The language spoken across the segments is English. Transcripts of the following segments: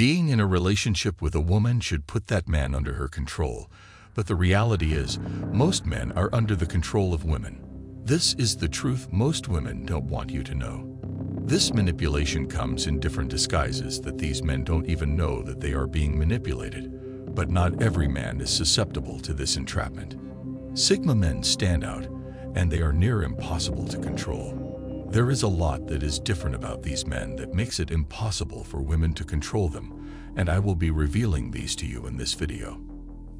Being in a relationship with a woman should put that man under her control, but the reality is, most men are under the control of women. This is the truth most women don't want you to know. This manipulation comes in different disguises that these men don't even know that they are being manipulated, but not every man is susceptible to this entrapment. Sigma men stand out, and they are near impossible to control. There is a lot that is different about these men that makes it impossible for women to control them, and I will be revealing these to you in this video.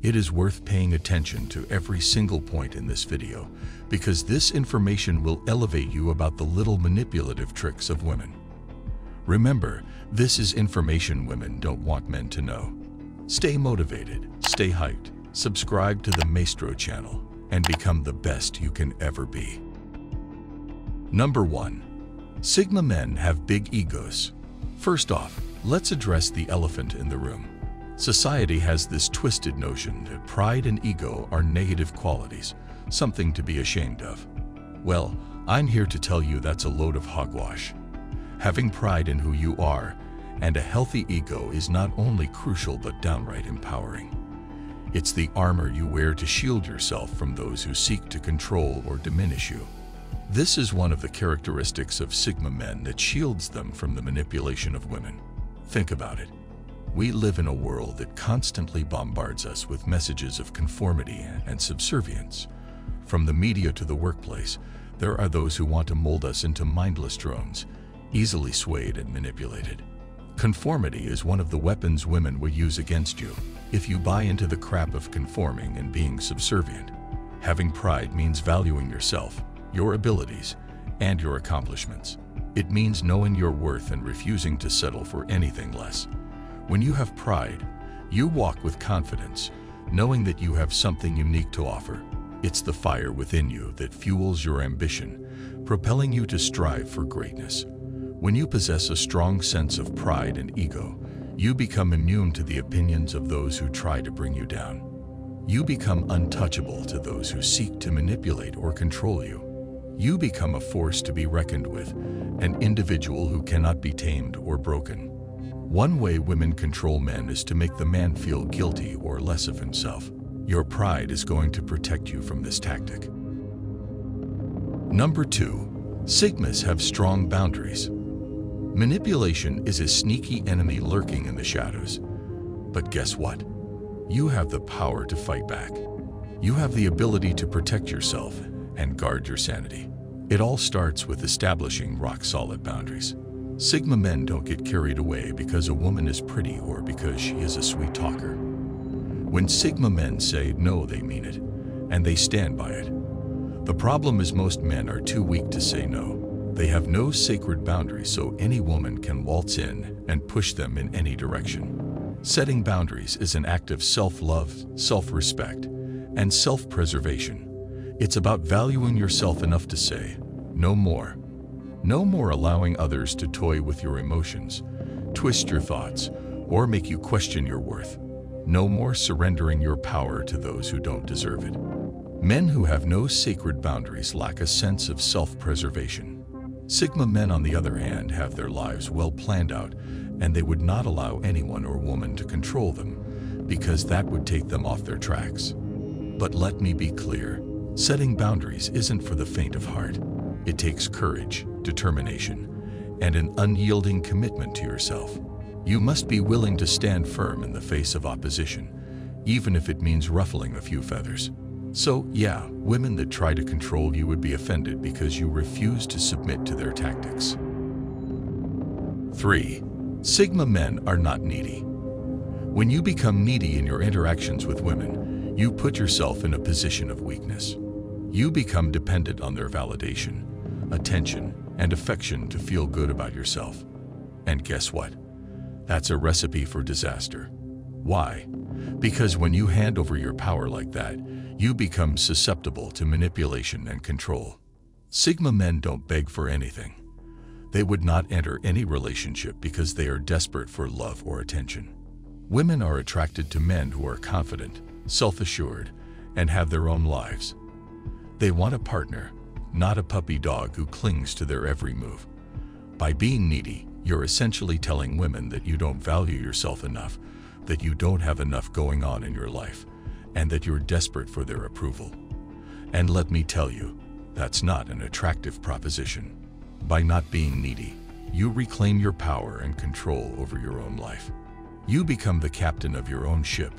It is worth paying attention to every single point in this video, because this information will elevate you about the little manipulative tricks of women. Remember, this is information women don't want men to know. Stay motivated, stay hyped, subscribe to the Mestros channel, and become the best you can ever be. Number 1. Sigma men have big egos. First off, let's address the elephant in the room. Society has this twisted notion that pride and ego are negative qualities, something to be ashamed of. Well, I'm here to tell you that's a load of hogwash. Having pride in who you are and a healthy ego is not only crucial but downright empowering. It's the armor you wear to shield yourself from those who seek to control or diminish you. This is one of the characteristics of Sigma men that shields them from the manipulation of women. Think about it. We live in a world that constantly bombards us with messages of conformity and subservience. From the media to the workplace, there are those who want to mold us into mindless drones, easily swayed and manipulated. Conformity is one of the weapons women will use against you if you buy into the crap of conforming and being subservient. Having pride means valuing yourself, your abilities, and your accomplishments. It means knowing your worth and refusing to settle for anything less. When you have pride, you walk with confidence, knowing that you have something unique to offer. It's the fire within you that fuels your ambition, propelling you to strive for greatness. When you possess a strong sense of pride and ego, you become immune to the opinions of those who try to bring you down. You become untouchable to those who seek to manipulate or control you. You become a force to be reckoned with, an individual who cannot be tamed or broken. One way women control men is to make the man feel guilty or less of himself. Your pride is going to protect you from this tactic. Number 2. Sigmas have strong boundaries. Manipulation is a sneaky enemy lurking in the shadows. But guess what? You have the power to fight back. You have the ability to protect yourself and guard your sanity. It all starts with establishing rock-solid boundaries. Sigma men don't get carried away because a woman is pretty or because she is a sweet talker. When Sigma men say no, they mean it, and they stand by it. The problem is most men are too weak to say no. They have no sacred boundaries, so any woman can waltz in and push them in any direction. Setting boundaries is an act of self-love, self-respect, and self-preservation. It's about valuing yourself enough to say, no more. No more allowing others to toy with your emotions, twist your thoughts, or make you question your worth. No more surrendering your power to those who don't deserve it. Men who have no sacred boundaries lack a sense of self-preservation. Sigma men, on the other hand, have their lives well planned out, and they would not allow anyone or woman to control them, because that would take them off their tracks. But let me be clear. Setting boundaries isn't for the faint of heart. It takes courage, determination, and an unyielding commitment to yourself. You must be willing to stand firm in the face of opposition, even if it means ruffling a few feathers. So, yeah, women that try to control you would be offended because you refuse to submit to their tactics. 3. Sigma men are not needy. When you become needy in your interactions with women, you put yourself in a position of weakness. You become dependent on their validation, attention, and affection to feel good about yourself. And guess what? That's a recipe for disaster. Why? Because when you hand over your power like that, you become susceptible to manipulation and control. Sigma men don't beg for anything. They would not enter any relationship because they are desperate for love or attention. Women are attracted to men who are confident, self-assured, and have their own lives. They want a partner, not a puppy dog who clings to their every move. By being needy, You're essentially telling women that you don't value yourself enough, that you don't have enough going on in your life, and that you're desperate for their approval. And let me tell you, that's not an attractive proposition. By not being needy, you reclaim your power and control over your own life. You become the captain of your own ship,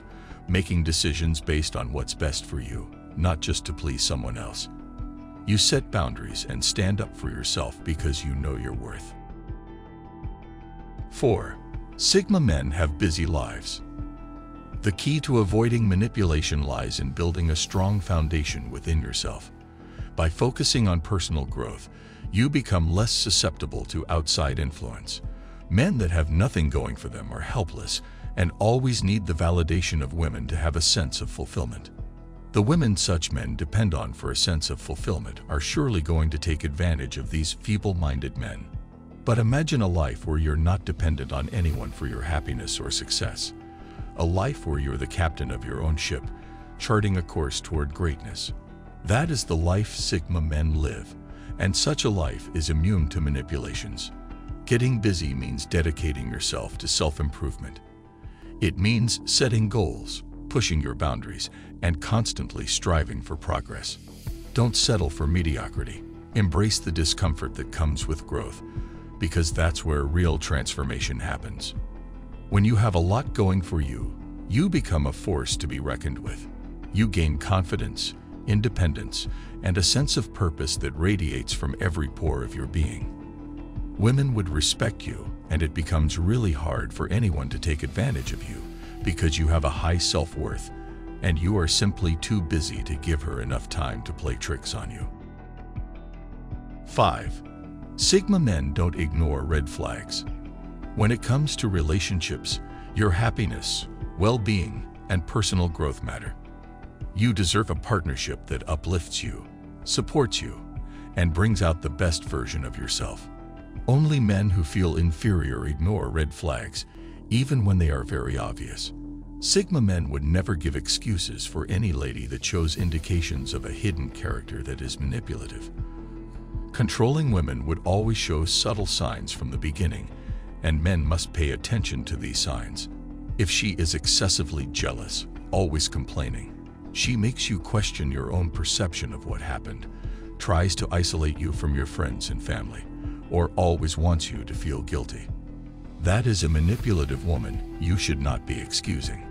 making decisions based on what's best for you, not just to please someone else. You set boundaries and stand up for yourself because you know your worth. 4. Sigma men have busy lives. The key to avoiding manipulation lies in building a strong foundation within yourself. By focusing on personal growth, you become less susceptible to outside influence. Men that have nothing going for them are helpless and always need the validation of women to have a sense of fulfillment. The women such men depend on for a sense of fulfillment are surely going to take advantage of these feeble-minded men. But imagine a life where you're not dependent on anyone for your happiness or success. A life where you're the captain of your own ship, charting a course toward greatness. That is the life Sigma men live, and such a life is immune to manipulations. Getting busy means dedicating yourself to self-improvement. It means setting goals, pushing your boundaries, and constantly striving for progress. Don't settle for mediocrity. Embrace the discomfort that comes with growth, because that's where real transformation happens. When you have a lot going for you, you become a force to be reckoned with. You gain confidence, independence, and a sense of purpose that radiates from every pore of your being. Women would respect you, and it becomes really hard for anyone to take advantage of you because you have a high self-worth, and you are simply too busy to give her enough time to play tricks on you. 5. Sigma men don't ignore red flags. When it comes to relationships, your happiness, well-being, and personal growth matter. You deserve a partnership that uplifts you, supports you, and brings out the best version of yourself. Only men who feel inferior ignore red flags, even when they are very obvious. Sigma men would never give excuses for any lady that shows indications of a hidden character that is manipulative. Controlling women would always show subtle signs from the beginning, and men must pay attention to these signs. If she is excessively jealous, always complaining, she makes you question your own perception of what happened, tries to isolate you from your friends and family, or always wants you to feel guilty. That is a manipulative woman you should not be excusing.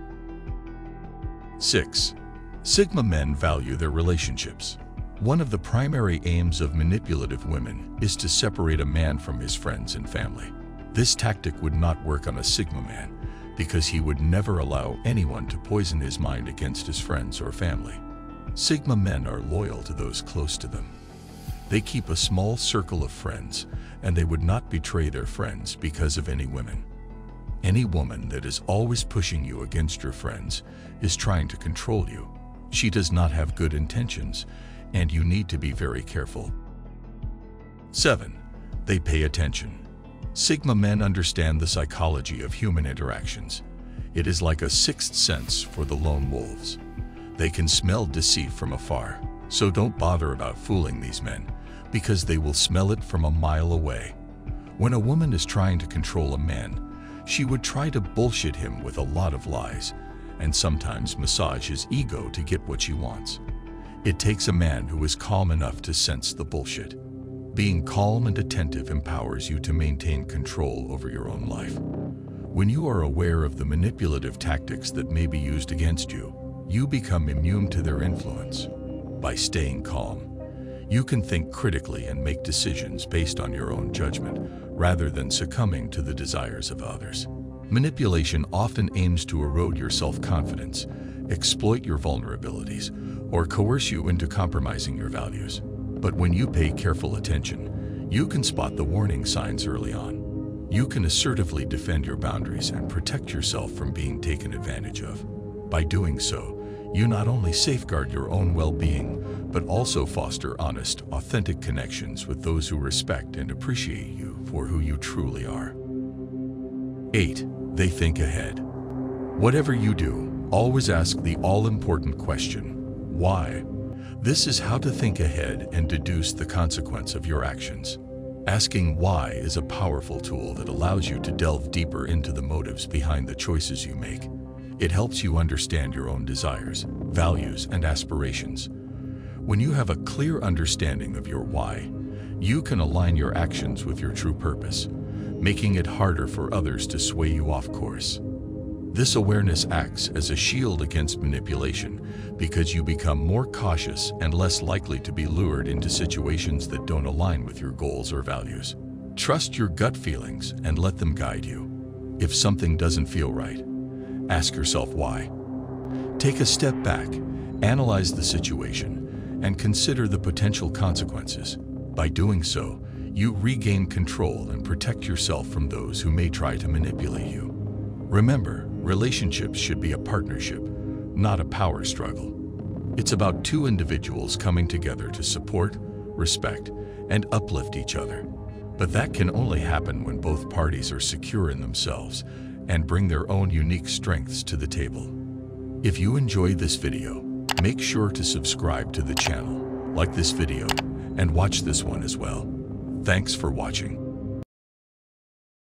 6. Sigma men value their relationships. One of the primary aims of manipulative women is to separate a man from his friends and family. This tactic would not work on a Sigma man because he would never allow anyone to poison his mind against his friends or family. Sigma men are loyal to those close to them. They keep a small circle of friends, and they would not betray their friends because of any women. Any woman that is always pushing you against your friends is trying to control you. She does not have good intentions, and you need to be very careful. 7. They pay attention. Sigma men understand the psychology of human interactions. It is like a sixth sense for the lone wolves. They can smell deceit from afar, so don't bother about fooling these men, because they will smell it from a mile away. When a woman is trying to control a man, she would try to bullshit him with a lot of lies, and sometimes massage his ego to get what she wants. It takes a man who is calm enough to sense the bullshit. Being calm and attentive empowers you to maintain control over your own life. When you are aware of the manipulative tactics that may be used against you, you become immune to their influence. By staying calm, you can think critically and make decisions based on your own judgment, rather than succumbing to the desires of others. Manipulation often aims to erode your self-confidence, exploit your vulnerabilities, or coerce you into compromising your values. But when you pay careful attention, you can spot the warning signs early on. You can assertively defend your boundaries and protect yourself from being taken advantage of. By doing so, you not only safeguard your own well-being, but also foster honest, authentic connections with those who respect and appreciate you for who you truly are. 8. They think ahead. Whatever you do, always ask the all-important question, why? This is how to think ahead and deduce the consequence of your actions. Asking why is a powerful tool that allows you to delve deeper into the motives behind the choices you make. It helps you understand your own desires, values, and aspirations. When you have a clear understanding of your why, you can align your actions with your true purpose, making it harder for others to sway you off course. This awareness acts as a shield against manipulation because you become more cautious and less likely to be lured into situations that don't align with your goals or values. Trust your gut feelings and let them guide you. If something doesn't feel right, ask yourself why. Take a step back, analyze the situation, and consider the potential consequences. By doing so, you regain control and protect yourself from those who may try to manipulate you. Remember, relationships should be a partnership, not a power struggle. It's about two individuals coming together to support, respect, and uplift each other. But that can only happen when both parties are secure in themselves and bring their own unique strengths to the table. If you enjoyed this video, make sure to subscribe to the channel, like this video, and watch this one as well. Thanks for watching.